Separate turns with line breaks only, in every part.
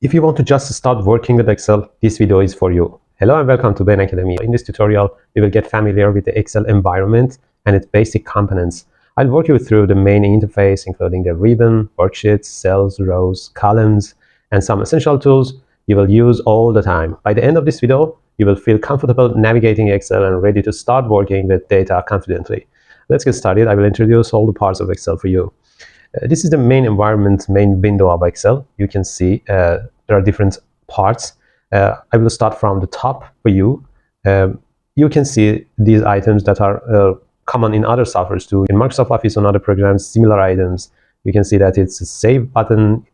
If you want to just start working with Excel, this video is for you. Hello and welcome to Ben Academy. In this tutorial, we will get familiar with the Excel environment and its basic components. I'll walk you through the main interface, including the ribbon, worksheets, cells, rows, columns, and some essential tools you will use all the time. By the end of this video, you will feel comfortable navigating Excel and ready to start working with data confidently. Let's get started. I will introduce all the parts of Excel for you. This is the main environment, main window of Excel. You can see there are different parts. I will start from the top for you. You can see these items that are common in other softwares too. In Microsoft Office and other programs, similar items. You can see that it's a save button,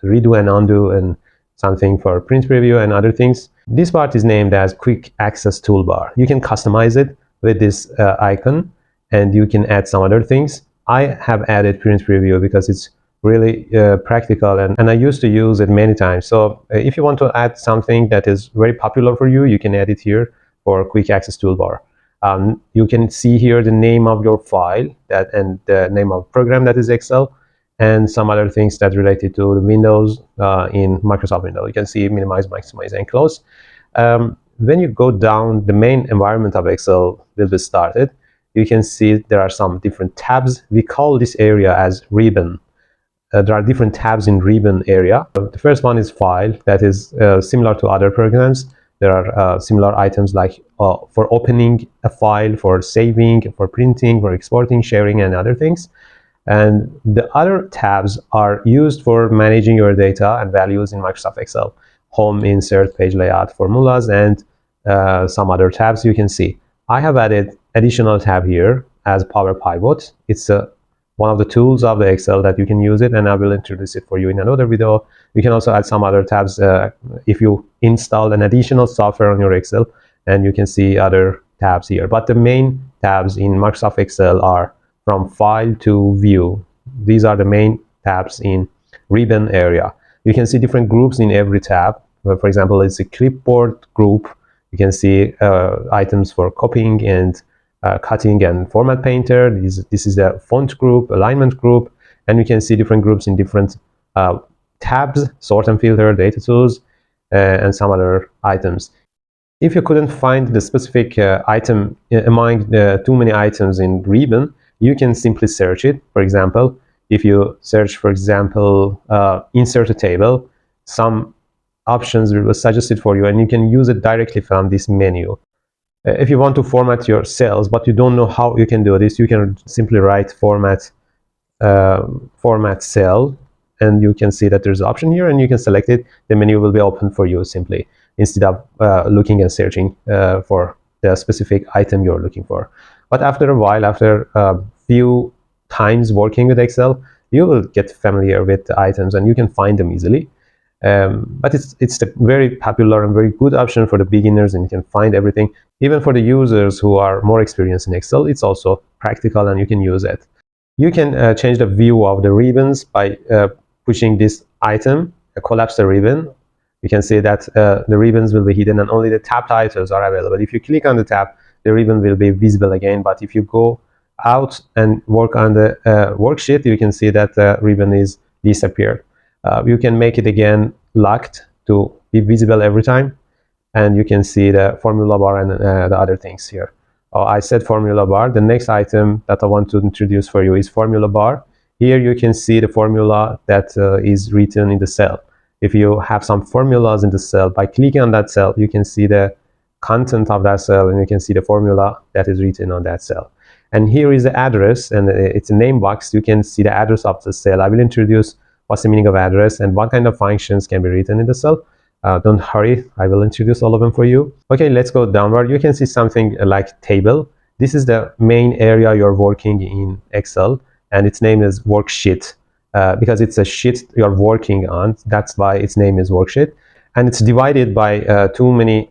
redo and undo, and something for print preview and other things. This part is named as quick access toolbar. You can customize it with this icon, and you can add some other things. I have added print preview because it's really practical, and I used to use it many times. So if you want to add something that is very popular for you, you can add it here for quick access toolbar. You can see here the name of your file and the name of program, that is Excel, and some other things that related to the windows in Microsoft Windows. You can see minimize, maximize, and close. When you go down, the main environment of Excel will be started. You can see there are some different tabs. We call this area as ribbon. There are different tabs in ribbon area. The first one is file. That is similar to other programs. There are similar items like for opening a file, for saving, for printing, for exporting, sharing, and other things. And the other tabs are used for managing your data and values in Microsoft Excel. Home, insert, page layout, formulas, and some other tabs you can see. I have added additional tab here as Power Pivot. It's one of the tools of the Excel that you can use it, and I will introduce it for you in another video. You can also add some other tabs if you install an additional software on your Excel, and you can see other tabs here. But the main tabs in Microsoft Excel are from File to View. These are the main tabs in ribbon area. You can see different groups in every tab. For example, it's a clipboard group. You can see items for copying and cutting and format painter. This is the font group, alignment group, and you can see different groups in different tabs, sort and filter, data tools, and some other items. If you couldn't find the specific item among too many items in ribbon, you can simply search it. For example, if you search, for example, insert a table, some options will be suggested for you, and you can use it directly from this menu. If you want to format your cells but you don't know how you can do this, you can simply write format cell, and you can see that there's an option here, and you can select it. The menu will be open for you simply, instead of looking and searching for the specific item you're looking for. But after a while, after a few times working with Excel, you will get familiar with the items and you can find them easily. But it's a very popular and very good option for the beginners, and you can find everything. Even for the users who are more experienced in Excel, it's also practical and you can use it. You can change the view of the ribbons by pushing this item, collapse the ribbon. You can see that the ribbons will be hidden and only the tab titles are available. If you click on the tab, the ribbon will be visible again, but if you go out and work on the worksheet, you can see that the ribbon is disappeared. You can make it again locked to be visible every time, and you can see the formula bar and the other things here. I said formula bar. The next item that I want to introduce for you is formula bar. Here you can see the formula that is written in the cell. If you have some formulas in the cell, by clicking on that cell, you can see the content of that cell, and you can see the formula that is written on that cell. And here is the address, and it's a name box. You can see the address of the cell. I will introduce what's the meaning of address and what kind of functions can be written in the cell. Don't hurry, I will introduce all of them for you. Okay, let's go downward. You can see something like table. This is the main area you're working in Excel, and its name is worksheet because it's a sheet you're working on. That's why its name is worksheet, and it's divided by too many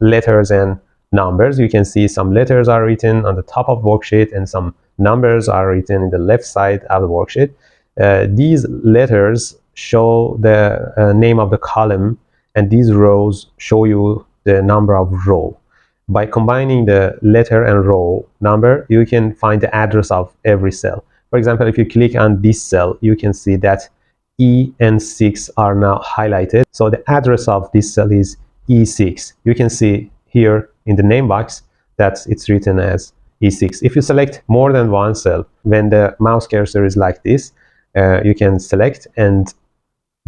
letters and numbers. You can see some letters are written on the top of worksheet and some numbers are written in the left side of the worksheet. These letters show the name of the column, and these rows show you the number of row. By combining the letter and row number, you can find the address of every cell. For example, if you click on this cell, you can see that E and 6 are now highlighted. So the address of this cell is E6. You can see here in the name box that it's written as E6. If you select more than one cell, when the mouse cursor is like this, you can select and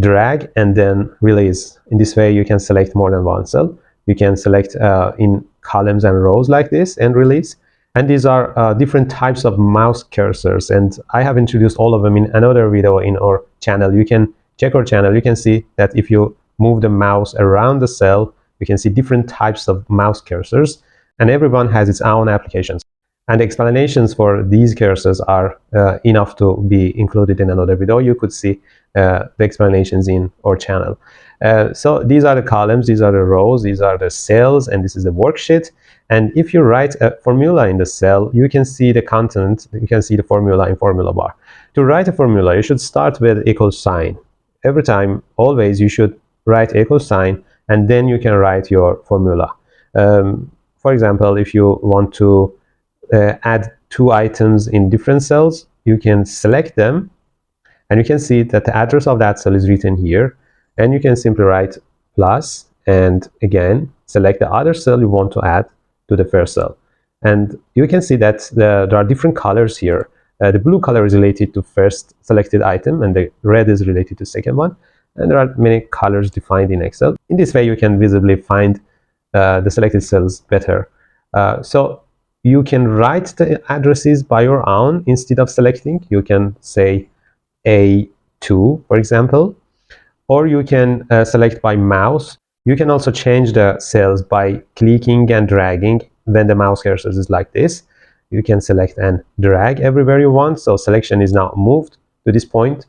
drag and then release. In this way, you can select more than one cell. You can select in columns and rows like this and release. And these are different types of mouse cursors, and I have introduced all of them in another video in our channel. You can check our channel. You can see that if you move the mouse around the cell, you can see different types of mouse cursors, and everyone has its own applications. And explanations for these cursors are enough to be included in another video. You could see the explanations in our channel. So these are the columns, these are the rows, these are the cells, and this is the worksheet. And if you write a formula in the cell, you can see the content, you can see the formula in formula bar. To write a formula, you should start with equal sign. Every time, always, you should write equal sign, and then you can write your formula. For example, if you want to add two items in different cells, you can select them, and you can see that the address of that cell is written here, and you can simply write plus, and again, select the other cell you want to add to the first cell. And you can see that there are different colors here. The blue color is related to first selected item, and the red is related to second one. And there are many colors defined in Excel. In this way, you can visibly find the selected cells better. So you can write the addresses by your own instead of selecting. You can say A2, for example, or you can select by mouse. You can also change the cells by clicking and dragging. When the mouse cursor is like this, you can select and drag everywhere you want. So selection is now moved to this point.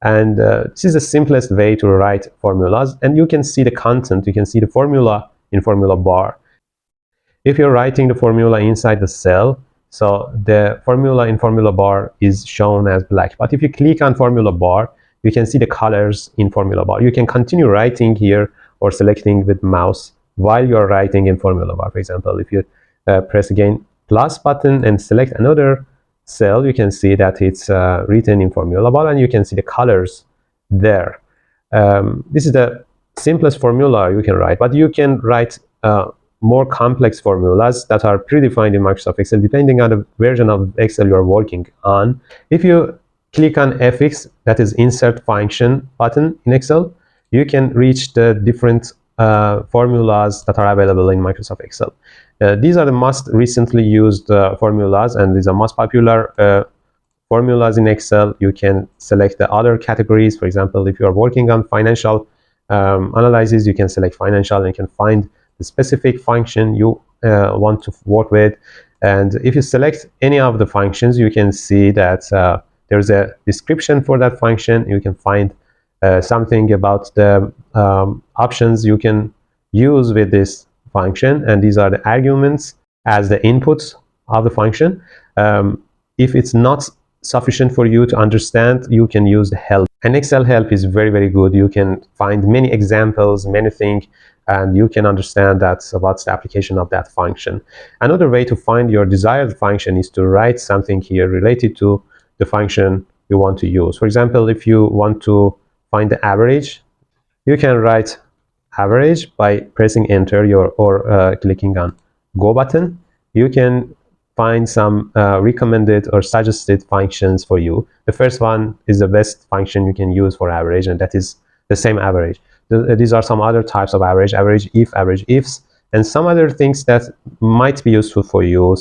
And this is the simplest way to write formulas. And you can see the content, you can see the formula in formula bar. If you're writing the formula inside the cell, so the formula in formula bar is shown as black. But if you click on formula bar, you can see the colors in formula bar. You can continue writing here or selecting with mouse while you're writing in formula bar. For example, if you press again plus button and select another cell, you can see that it's written in formula bar, and you can see the colors there. This is the simplest formula you can write, but you can write more complex formulas that are predefined in Microsoft Excel depending on the version of Excel you're working on. If you click on FX, that is insert function button in Excel, you can reach the different formulas that are available in Microsoft Excel. These are the most recently used formulas, and these are most popular formulas in Excel. You can select the other categories. For example, if you are working on financial analysis, you can select financial and you can find the specific function you want to work with. And if you select any of the functions, you can see that there's a description for that function. You can find something about the options you can use with this function, and these are the arguments as the inputs of the function. If it's not sufficient for you to understand, you can use the help. And Excel help is very, very good. You can find many examples, many things, and you can understand that's what's the application of that function. Another way to find your desired function is to write something here related to the function you want to use. For example, if you want to find the average, you can write average by pressing enter or clicking on go button. You can find some recommended or suggested functions for you. The first one is the best function you can use for average, and that is the same average. These are some other types of average if, average ifs, and some other things that might be useful for you.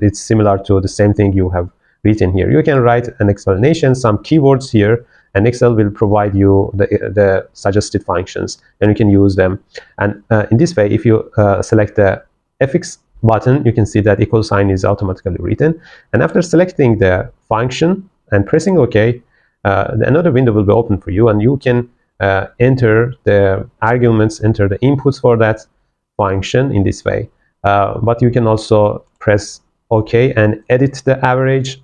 It's similar to the same thing you have written here. You can write an explanation, some keywords here, and Excel will provide you the suggested functions, and you can use them. And in this way, if you select the FX button, you can see that equal sign is automatically written. And after selecting the function and pressing OK, another window will be open for you, and you can enter the arguments, enter the inputs for that function in this way. But you can also press OK and edit the average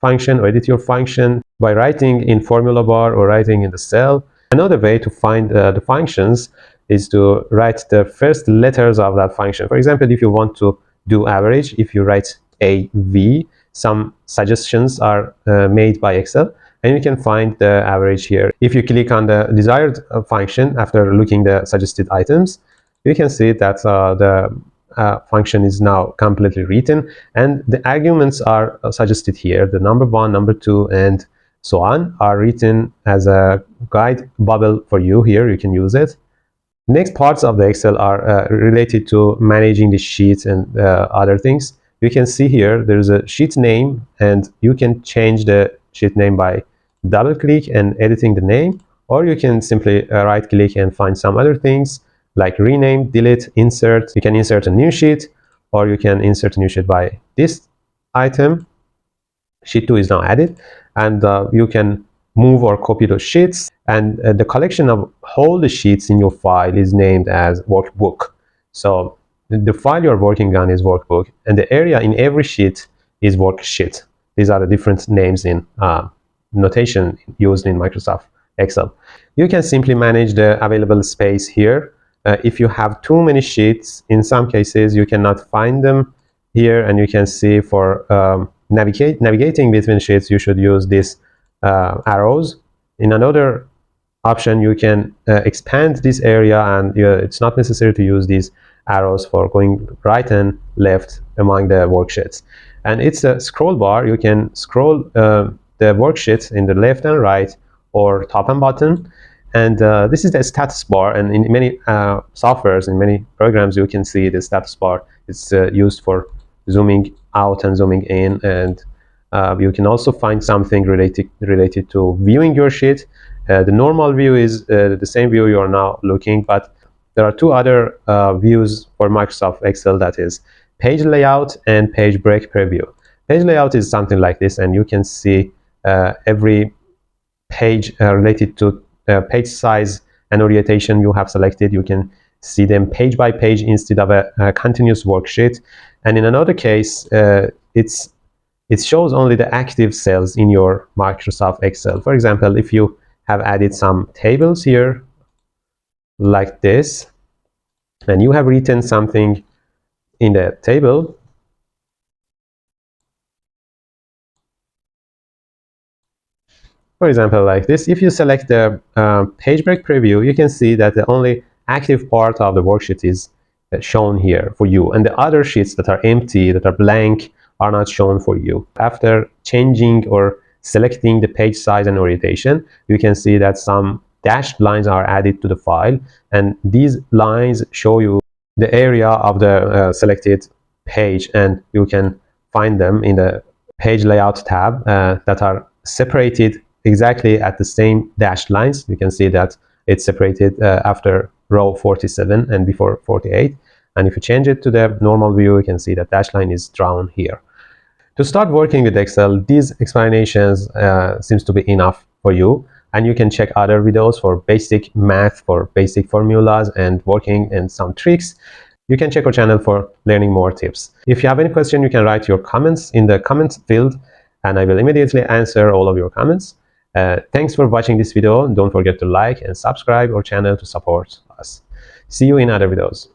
function or edit your function by writing in formula bar or writing in the cell. Another way to find the functions is to write the first letters of that function. For example, if you want to do average, if you write AV, some suggestions are made by Excel. and you can find the average here. If you click on the desired function after looking the suggested items, you can see that the function is now completely written, and the arguments are suggested here. The number 1, number 2, and so on are written as a guide bubble for you. Here you can use it. Next parts of the Excel are related to managing the sheets and other things. You can see here there's a sheet name, and you can change the sheet name by double click and editing the name, or you can simply right click and find some other things like rename, delete, insert. You can insert a new sheet, or you can insert a new sheet by this item. Sheet 2 is now added, and you can move or copy those sheets, and the collection of all the sheets in your file is named as workbook. So the file you're working on is workbook, and the area in every sheet is worksheet. These are the different names in notation used in Microsoft Excel. You can simply manage the available space here. If you have too many sheets, in some cases you cannot find them here, and you can see for navigating between sheets, you should use these arrows. In another option, you can expand this area, and it's not necessary to use these arrows for going right and left among the worksheets. And it's a scroll bar. You can scroll the worksheets in the left and right, or top and bottom. And this is the status bar, and in many softwares, in many programs, you can see the status bar. It's used for zooming out and zooming in, and you can also find something related to viewing your sheet. The normal view is the same view you are now looking, but there are two other views for Microsoft Excel, that is page layout and page break preview. Page layout is something like this, and you can see every page related to page size and orientation you have selected. You can see them page by page instead of a continuous worksheet. And in another case, it shows only the active cells in your Microsoft Excel. For example, if you have added some tables here like this, and you have written something in the table, for example, like this, if you select the page break preview, you can see that the only active part of the worksheet is shown here for you, and the other sheets that are empty, that are blank, are not shown for you. After changing or selecting the page size and orientation, you can see that some dashed lines are added to the file, and these lines show you the area of the selected page, and you can find them in the page layout tab that are separated exactly at the same dashed lines. You can see that it's separated after row 47 and before 48, and if you change it to the normal view, you can see that dash line is drawn here. To start working with Excel, these explanations seems to be enough for you, and you can check other videos for basic math, for basic formulas and working and some tricks. You can check our channel for learning more tips. If you have any question, you can write your comments in the comments field, and I will immediately answer all of your comments. Thanks for watching this video. Don't forget to like and subscribe our channel to support us. See you in other videos.